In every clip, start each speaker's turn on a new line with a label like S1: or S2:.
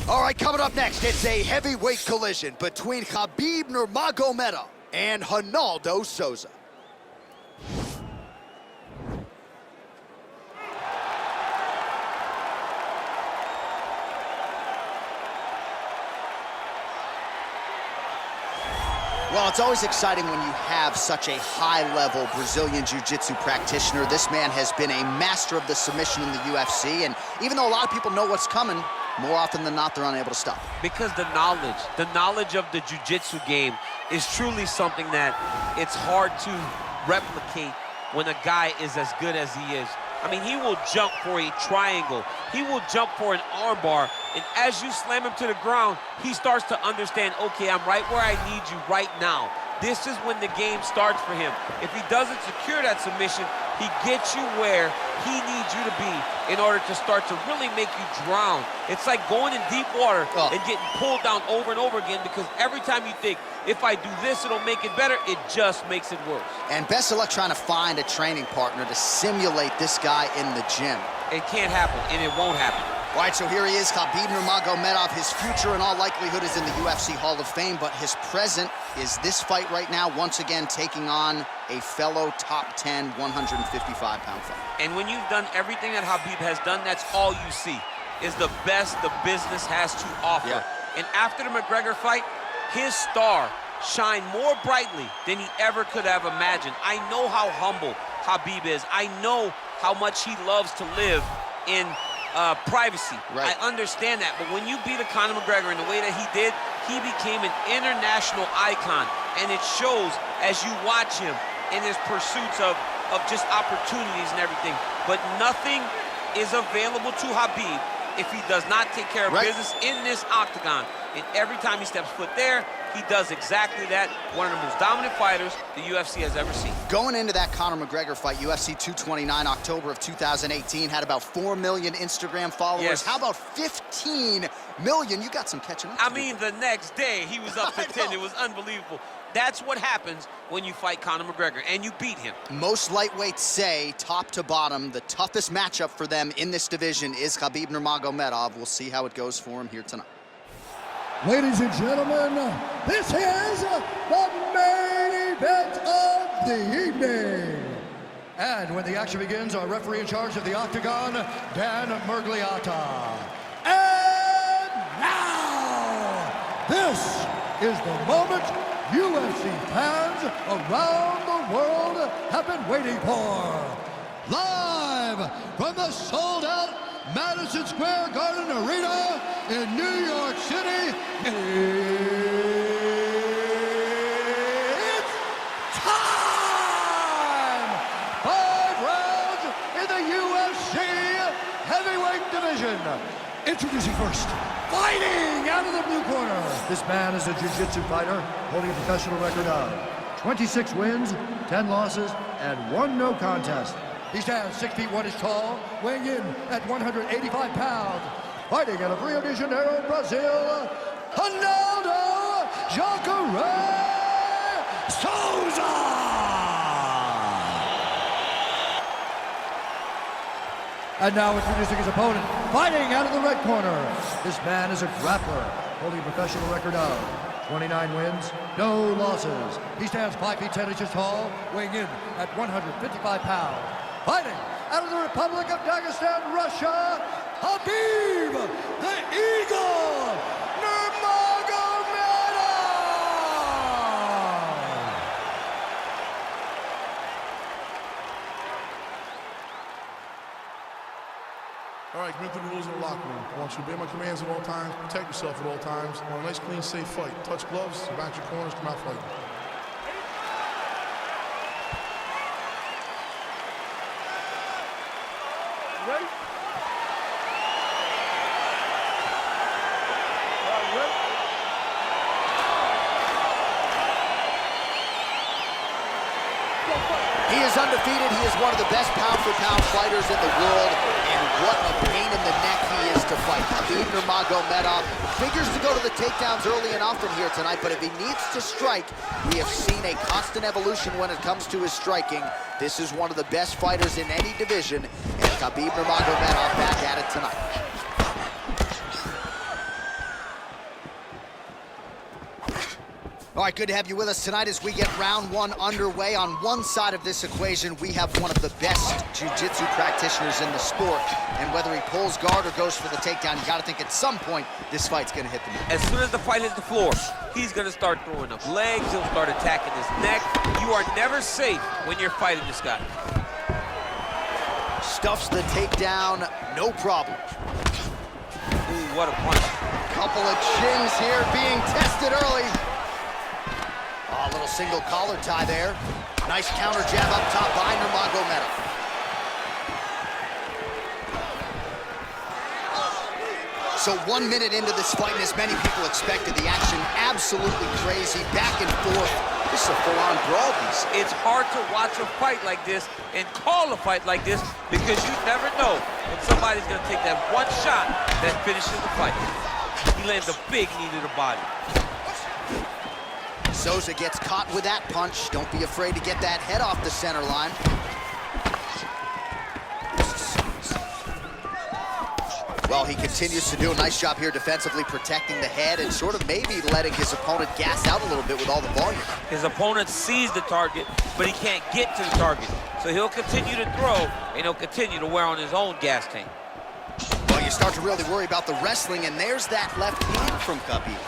S1: All right, coming up next, it's a heavyweight collision between Khabib Nurmagomedov and Ronaldo Souza. Well, it's always exciting when you have such a high-level Brazilian Jiu-Jitsu practitioner. This man has been a master of the submission in the UFC, and even though a lot of people know what's coming, more often than not, they're unable to stop.
S2: Because the knowledge of the Jiu-Jitsu game is truly something that it's hard to replicate when a guy is as good as he is. I mean, he will jump for a triangle. He will jump for an armbar. And as you slam him to the ground, he starts to understand, okay, I'm right where I need you right now. This is when the game starts for him. If he doesn't secure that submission, he gets you where he needs you to be in order to start to really make you drown. It's like going in deep water and getting pulled down over and over again, because every time you think, if I do this, it'll make it better, it just makes it worse. And
S1: best of luck trying to find a training partner to simulate this guy in the gym.
S2: It can't happen, and it won't happen.
S1: All right, so here he is, Khabib Nurmagomedov. His future, in all likelihood, is in the UFC Hall of Fame, but his present is this fight right now, once again taking on a fellow top 10, 155-pound fighter.
S2: And when you've done everything that Khabib has done, that's all you see, is the best the business has to offer.
S1: Yeah.
S2: And after the McGregor fight, his star shined more brightly than he ever could have imagined. I know how humble Khabib is. I know how much he loves to live in privacy.
S1: Right.
S2: I understand that, but when you beat a Conor McGregor in the way that he did, he became an international icon, and it shows as you watch him in his pursuits of just opportunities and everything. But nothing is available to Khabib if he does not take care of business in this octagon. And every time he steps foot there, he does exactly that. One of the most dominant fighters the UFC has ever seen.
S1: Going into that Conor McGregor fight, UFC 229, October of 2018, had about 4 million Instagram followers.
S2: Yes.
S1: How about 15 million? You got some catching up to do.
S2: I mean, the next day, he was up to 10. It was unbelievable. That's what happens when you fight Conor McGregor, and you beat him.
S1: Most lightweights say, top to bottom, the toughest matchup for them in this division is Khabib Nurmagomedov. We'll see how it goes for him here tonight.
S3: Ladies and gentlemen, this is the main event of the evening. And when the action begins, our referee in charge of the octagon, Dan Murgliata. And now, this is the moment UFC fans around the world have been waiting for. Live from the sold-out Madison Square Garden Arena in New York City, it's time! 5 rounds in the UFC heavyweight division. Introducing first, fighting out of the blue corner. This man is a jiu-jitsu fighter holding a professional record of 26 wins, 10 losses, and 1 no contest. He stands 6 feet 1 inch tall, weighing in at 185 pounds. Fighting out of Rio de Janeiro, Brazil, Ronaldo Jacare Souza. And now introducing his opponent, fighting out of the red corner. This man is a grappler, holding a professional record of 29 wins, no losses. He stands 5 feet 10 inches tall, weighing in at 155 pounds. Fighting out of the Republic of Dagestan, Russia, Khabib the Eagle Nurmagomedov!
S4: All right, commit to the rules of the locker room. I want you to obey my commands at all times, protect yourself at all times. I want a nice, clean, safe fight. Touch gloves, back your corners, come out fighting. Ready?
S1: He is undefeated. He is one of the best pound-for-pound fighters in the world, and what a pain in the neck he is to fight. Khabib Nurmagomedov figures to go to the takedowns early and often here tonight, but if he needs to strike, we have seen a constant evolution when it comes to his striking. This is one of the best fighters in any division, and Khabib Nurmagomedov back at it tonight. All right, good to have you with us tonight as we get round one underway. On one side of this equation, we have one of the best jiu-jitsu practitioners in the sport. And whether he pulls guard or goes for the takedown, you got to think at some point this fight's going to hit the mat.
S2: As soon as the fight hits the floor, he's going to start throwing up legs. He'll start attacking his neck. You are never safe when you're fighting this guy.
S1: Stuffs the takedown, no problem.
S2: Ooh, what a punch.
S1: Couple of chins here being tested early. Oh, a little single collar tie there. Nice counter jab up top by Nurmagomedov. So 1 minute into this fight, and as many people expected, the action absolutely crazy, back and forth. This is a full-on brawl.
S2: It's hard to watch a fight like this and call a fight like this because you never know when somebody's going to take that one shot that finishes the fight. He lands a big knee to the body.
S1: Souza gets caught with that punch. Don't be afraid to get that head off the center line. Well, he continues to do a nice job here defensively, protecting the head and sort of maybe letting his opponent gas out a little bit with all the volume.
S2: His opponent sees the target, but he can't get to the target. So he'll continue to throw, and he'll continue to wear on his own gas tank.
S1: Well, you start to really worry about the wrestling, and there's that left hand from Khabib.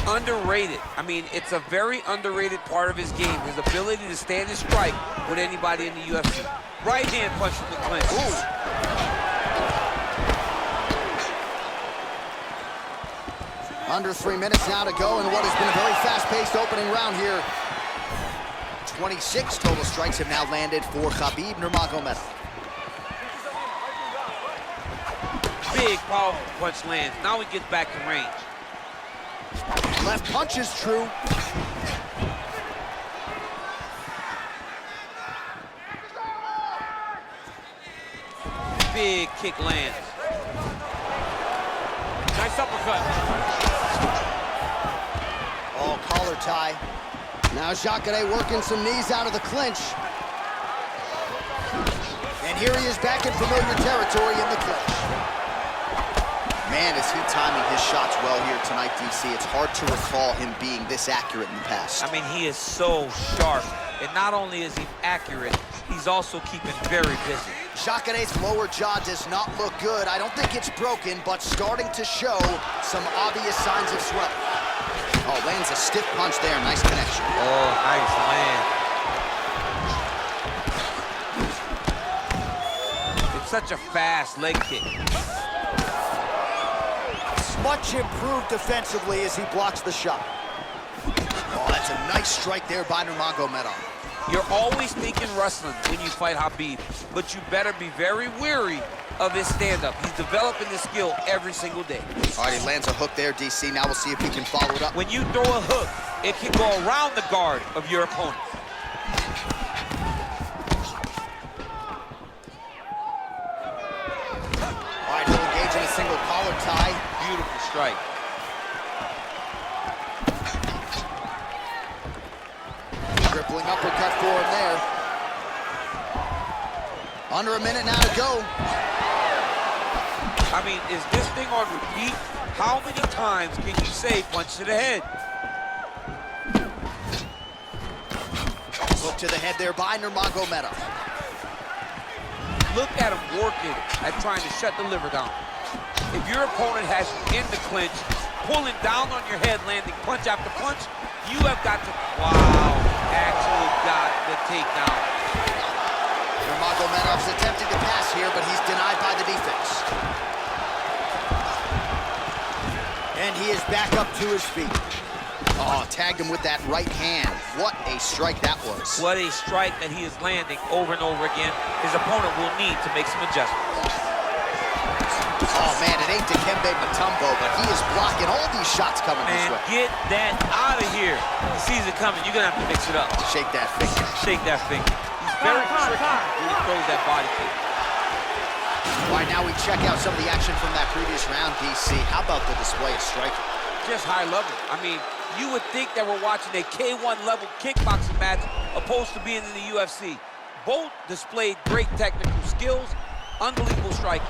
S2: Underrated. I mean, it's a very underrated part of his game, his ability to stand and strike with anybody in the UFC. Right hand punch from the clinch.
S1: Ooh. Under 3 minutes now to go in what has been a very fast-paced opening round here. 26 total strikes have now landed for Khabib Nurmagomedov.
S2: Big, powerful punch lands. Now he gets back to range.
S1: Left punch is true.
S2: Big kick lands. Nice uppercut.
S1: Oh, collar tie. Now Jacare working some knees out of the clinch. And here he is back in familiar territory in the clinch. Man, is he timing his shots well here tonight, DC. It's hard to recall him being this accurate in the past.
S2: I mean, he is so sharp. And not only is he accurate, he's also keeping very busy.
S1: Jacare's lower jaw does not look good. I don't think it's broken, but starting to show some obvious signs of swelling. Oh, lands a stiff punch there. Nice connection.
S2: Oh, nice land. It's such a fast leg kick.
S1: Much improved defensively as he blocks the shot. Oh, that's a nice strike there by Nurmagomedov.
S2: You're always thinking wrestling when you fight Khabib, but you better be very wary of his stand-up. He's developing this skill every single day.
S1: All right, he lands a hook there, DC. Now we'll see if he can follow it up.
S2: When you throw a hook, it can go around the guard of your opponent.
S1: All right, he'll engage in a single collar tie.
S2: Beautiful strike.
S1: Crippling uppercut for him there. Under a minute now to go.
S2: I mean, is this thing on repeat? How many times can you say punch to the head?
S1: Hook to the head there by Nurmagomedov.
S2: Look at him working at trying to shut the liver down. If your opponent has you in the clinch, pulling down on your head, landing punch after punch, you have got to, wow, actually got the takedown.
S1: Nurmagomedov's attempting to pass here, but he's denied by the defense. And he is back up to his feet. Oh, tagged him with that right hand. What a strike that was.
S2: What a strike that he is landing over and over again. His opponent will need to make some adjustments.
S1: Oh, man, it ain't Dikembe Mutombo, but he is blocking all these shots coming his way.
S2: Get that out of here. He sees it coming. You're going to have to mix it up.
S1: Shake that finger.
S2: Shake that finger. He's very tricky when he throws that body kick.
S1: All right, now we check out some of the action from that previous round, DC. How about the display of striking?
S2: Just high level. I mean, you would think that we're watching a K1 level kickboxing match opposed to being in the UFC. Both displayed great technical skills, unbelievable striking.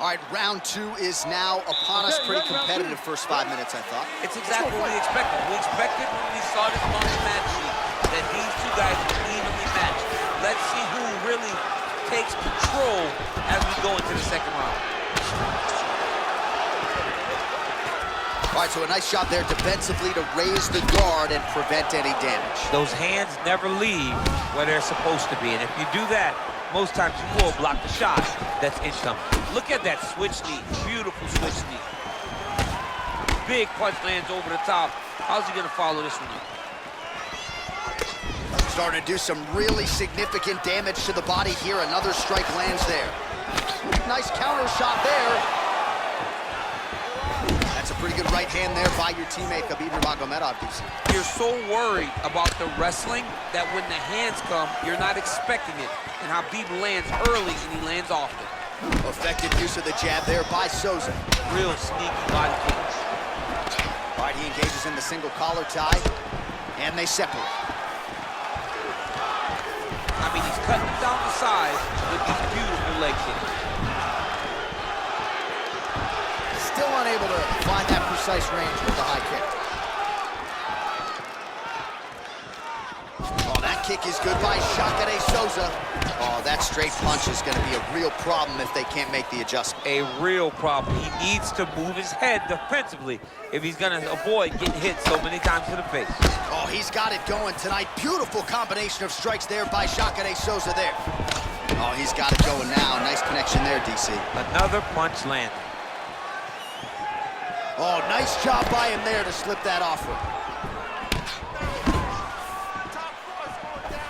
S1: All right, round 2 is now upon us. Pretty competitive first 5 minutes, I thought.
S2: It's exactly what we expected. We expected when we saw this on the match sheet that these two guys would evenly match. Let's see who really takes control as we go into the second round.
S1: All right, so a nice job there defensively to raise the guard and prevent any damage.
S2: Those hands never leave where they're supposed to be, and if you do that, most times you will block the shot that's incoming. Look at that switch knee, beautiful switch knee. Big punch lands over the top. How's he gonna follow this one up?
S1: Starting to do some really significant damage to the body here. Another strike lands there. Nice counter shot there. That's a pretty good right hand there by your teammate, Khabib Nurmagomedov, DC.
S2: You're so worried about the wrestling that when the hands come, you're not expecting it. And Khabib lands early and he lands often.
S1: Effective use of the jab there by Souza.
S2: Real sneaky body kick.
S1: All right, he engages in the single collar tie, and they separate.
S2: I mean, he's cutting down the sides with these beautiful leg kicks.
S1: Still unable to find that precise range with the high kick. Oh, that kick is good by Jacare Souza. Oh, that straight punch is going to be a real problem if they can't make the adjustment.
S2: A real problem. He needs to move his head defensively if he's going to avoid getting hit so many times to the face.
S1: Oh, he's got it going tonight. Beautiful combination of strikes there by Jacare Souza there. Oh, he's got it going now. Nice connection there, DC.
S2: Another punch landed.
S1: Oh, nice job by him there to slip that offering.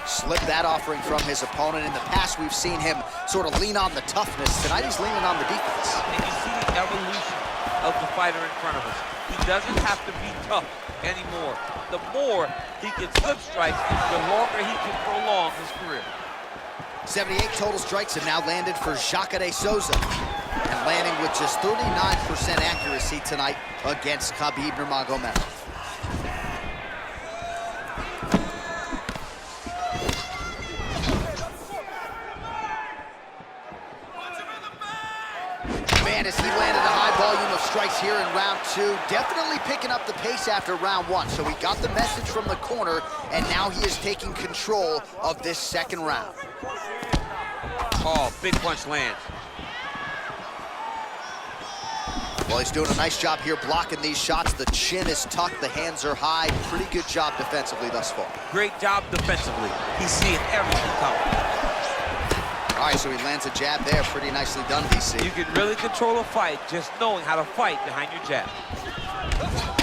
S1: Slip that offering from his opponent. In the past, we've seen him sort of lean on the toughness. Tonight, he's leaning on the defense.
S2: And you see the evolution of the fighter in front of us. He doesn't have to be tough anymore. The more he can slip strikes, the longer he can prolong his career.
S1: 78 total strikes have now landed for Jacare Souza. And landing with just 39% accuracy tonight against Khabib Nurmagomedov. Man, as he landed a high volume of strikes here in round 2, definitely picking up the pace after round 1. So he got the message from the corner, and now he is taking control of this second round.
S2: Oh, big punch lands.
S1: Well, he's doing a nice job here blocking these shots. The chin is tucked, the hands are high. Pretty good job defensively thus far.
S2: Great job defensively. He's seeing everything coming.
S1: All right, so he lands a jab there. Pretty nicely done, DC.
S2: You can really control a fight just knowing how to fight behind your jab.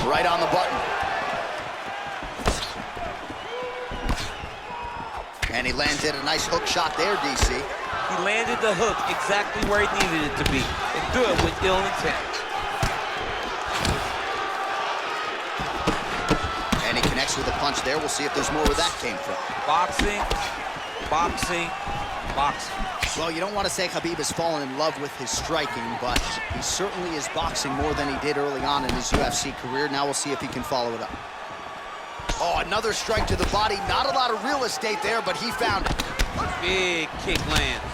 S1: Right on the button. And he landed a nice hook shot there, DC.
S2: He landed the hook exactly where he needed it to be, and do it with ill intent.
S1: And he connects with a punch there. We'll see if there's more where that came from.
S2: Boxing, boxing, boxing.
S1: Well, you don't want to say Khabib has fallen in love with his striking, but he certainly is boxing more than he did early on in his UFC career. Now we'll see if he can follow it up. Oh, another strike to the body. Not a lot of real estate there, but he found it.
S2: Big kick lands.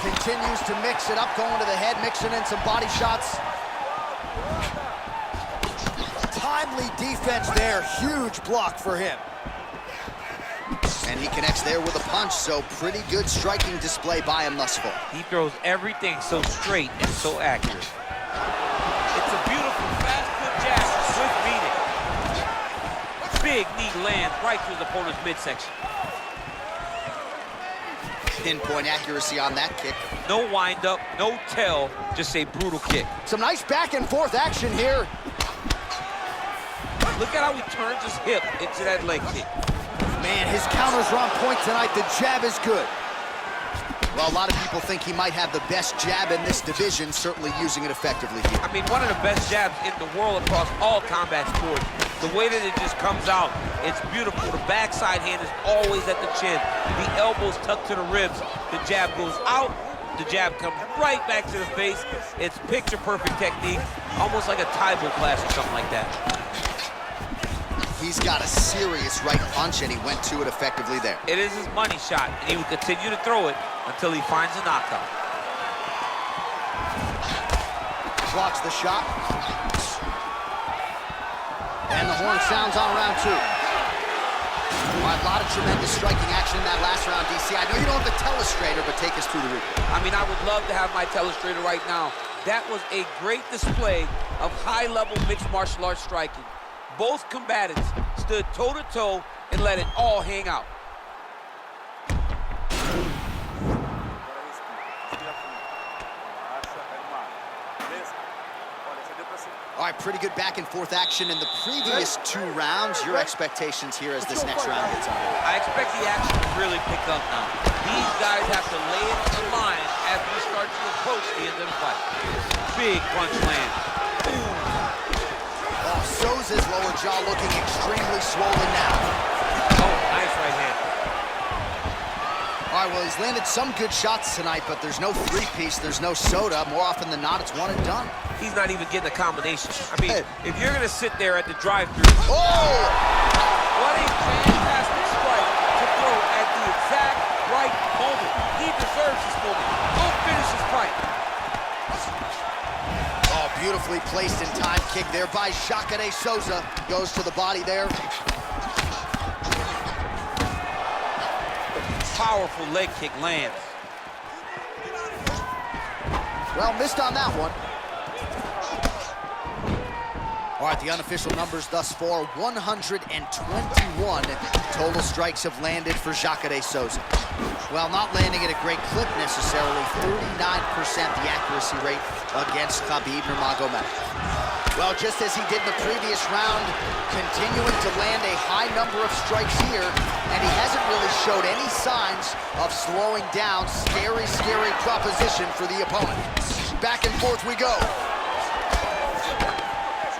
S1: Continues to mix it up, going to the head, mixing in some body shots. Timely defense there. Huge block for him. And he connects there with a punch, so pretty good striking display by him thus far.
S2: He throws everything so straight and so accurate. It's a beautiful fast foot jab with meaning. Big knee lands right through the opponent's midsection.
S1: Pinpoint accuracy on that kick.
S2: No wind up, no tell, just a brutal kick.
S1: Some nice back and forth action here.
S2: Look at how he turns his hip into that leg kick.
S1: Man, his counters are on point tonight. The jab is good. Well, a lot of people think he might have the best jab in this division, certainly using it effectively here.
S2: I mean, one of the best jabs in the world across all combat sports. The way that it just comes out, it's beautiful. The backside hand is always at the chin. The elbows tucked to the ribs. The jab goes out. The jab comes right back to the face. It's picture-perfect technique, almost like a Taibo class or something like that.
S1: He's got a serious right punch, and he went to it effectively there.
S2: It is his money shot, and he will continue to throw it until he finds a knockout.
S1: Blocks the shot. And the horn sounds on round 2. All right, a lot of tremendous striking action in that last round, DC. I know you don't have the telestrator, but take us through the replay.
S2: I mean, I would love to have my telestrator right now. That was a great display of high-level mixed martial arts striking. Both combatants stood toe-to-toe and let it all hang out.
S1: All right, pretty good back-and-forth action in the previous 2 rounds. Your expectations here as this next round gets underway?
S2: I expect the action to really pick up now. These guys have to lay it in line as we start to approach the end of the fight. Big punch lands.
S1: Oh, Souza's lower jaw looking extremely swollen now.
S2: Oh, nice right hand.
S1: All right, well, he's landed some good shots tonight, but there's no three-piece, there's no soda. More often than not, it's one and done.
S2: He's not even getting a combination. I mean, if you're gonna sit there at the drive-thru,
S1: oh!
S2: What a fantastic strike to throw at the exact right moment. He deserves this moment. Go finish his fight.
S1: Oh, beautifully placed in time kick there by Jacare Souza. Goes to the body there.
S2: Powerful leg kick lands.
S1: Well, missed on that one. All right, the unofficial numbers thus far, 121 total strikes have landed for Jacare Souza. Well, not landing at a great clip necessarily, 39% the accuracy rate against Khabib Nurmagomedov. Well, just as he did in the previous round, continuing to land a high number of strikes here, and he hasn't really showed any signs of slowing down. Scary, scary proposition for the opponent. Back and forth we go.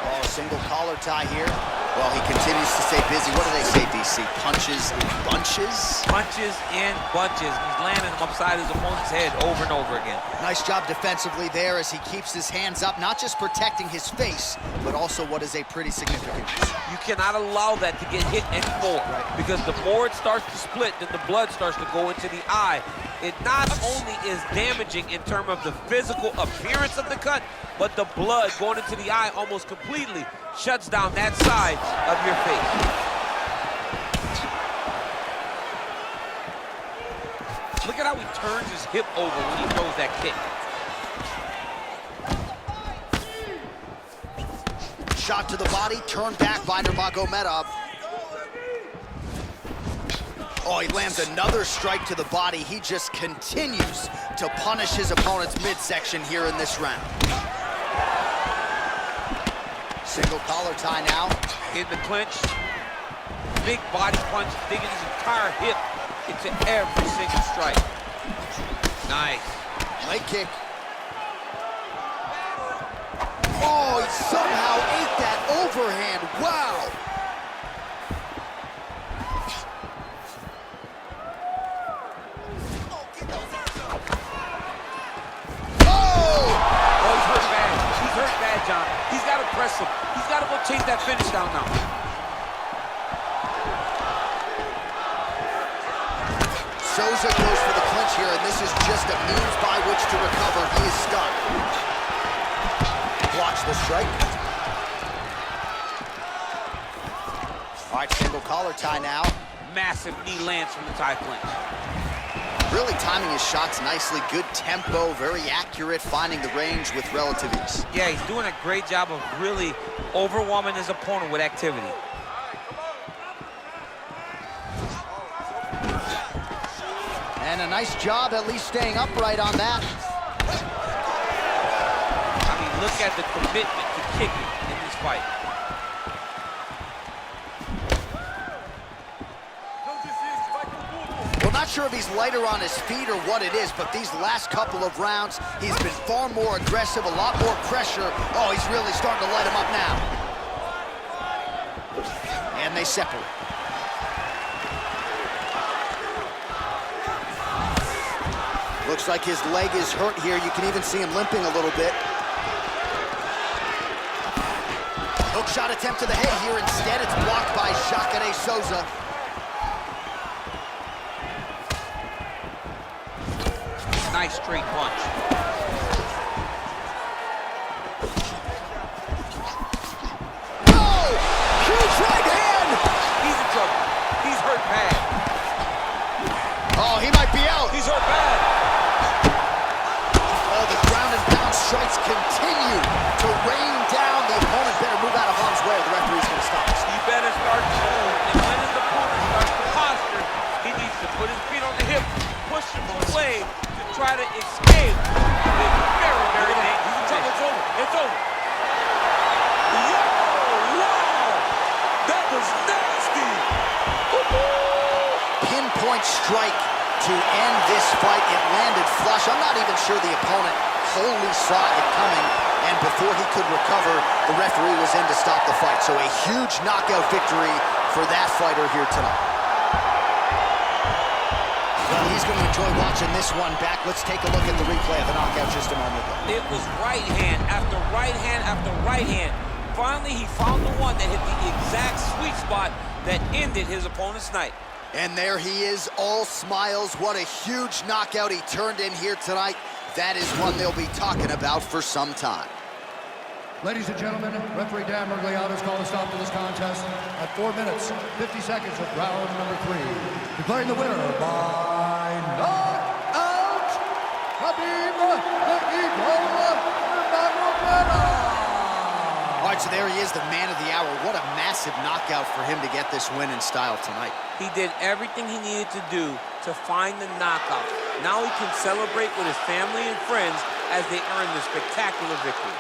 S1: Oh, single collar tie here. Well, he continues to stay busy. What do they say, DC? Punches in bunches?
S2: Punches in bunches. He's landing them upside his opponent's head over and over again.
S1: Nice job defensively there as he keeps his hands up, not just protecting his face, but also what is a pretty significant piece.
S2: You cannot allow that to get hit anymore, because the more it starts to split, then the blood starts to go into the eye. It not only is damaging in terms of the physical appearance of the cut, but the blood going into the eye almost completely shuts down that side of your face. Look at how he turns his hip over when he throws that kick.
S1: Shot to the body, turned back by Nurmagomedov. Oh, he lands another strike to the body. He just continues to punish his opponent's midsection here in this round. Single collar tie now.
S2: In the clinch, big body punch, digging his entire hip into every single strike. Nice.
S1: Leg kick. Oh, he somehow ate that overhand. Wow.
S2: John. He's got to press him. He's got to go chase that finish down now.
S1: Souza goes for the clinch here, and this is just a means by which to recover. He is stunned. Blocks the strike. All right, single collar tie now.
S2: Massive knee lands from the tie clinch.
S1: Really timing his shots nicely. Good tempo, very accurate, finding the range with relative ease.
S2: Yeah, he's doing a great job of really overwhelming his opponent with activity.
S1: And a nice job at least staying upright on that.
S2: I mean, look at the commitment to kicking in this fight.
S1: Not sure if he's lighter on his feet or what it is, but these last couple of rounds, he's been far more aggressive, a lot more pressure. Oh, he's really starting to light him up now. And they separate. Looks like his leg is hurt here. You can even see him limping a little bit. Hook shot attempt to the head here. Instead, it's blocked by Jacare Souza.
S2: Nice straight punch. He's hurt bad.
S1: Oh, the ground and pound strikes continue to rain down. The opponent better move out of harm's way. The referee's going to stop us.
S2: He better start soon. And when his opponent starts to posture, he needs to put his feet on the hip, push him away to try to escape. It's very, very dangerous. It's over. It's over. Yo, wow! That was nasty.
S1: Pinpoint strike to end this fight. It landed flush. I'm not even sure the opponent wholly saw it coming, and before he could recover, the referee was in to stop the fight. So a huge knockout victory for that fighter here tonight. Well, he's going to enjoy watching this one back. Let's take a look at the replay of the knockout just a moment ago.
S2: It was right hand after right hand after right hand. Finally, he found the one that hit the exact sweet spot that ended his opponent's night.
S1: And there he is, all smiles. What a huge knockout he turned in here tonight. That is one they'll be talking about for some time.
S3: Ladies and gentlemen, referee Dan Murgliato's called a stop to this contest at 4 minutes, 50 seconds of round number 3. Declaring the winner by knockout, Khabib Nurmagomedov.
S1: All right, so there he is, the man of the hour. What a massive knockout for him to get this win in style tonight.
S2: He did everything he needed to do to find the knockout. Now he can celebrate with his family and friends as they earn this spectacular victory.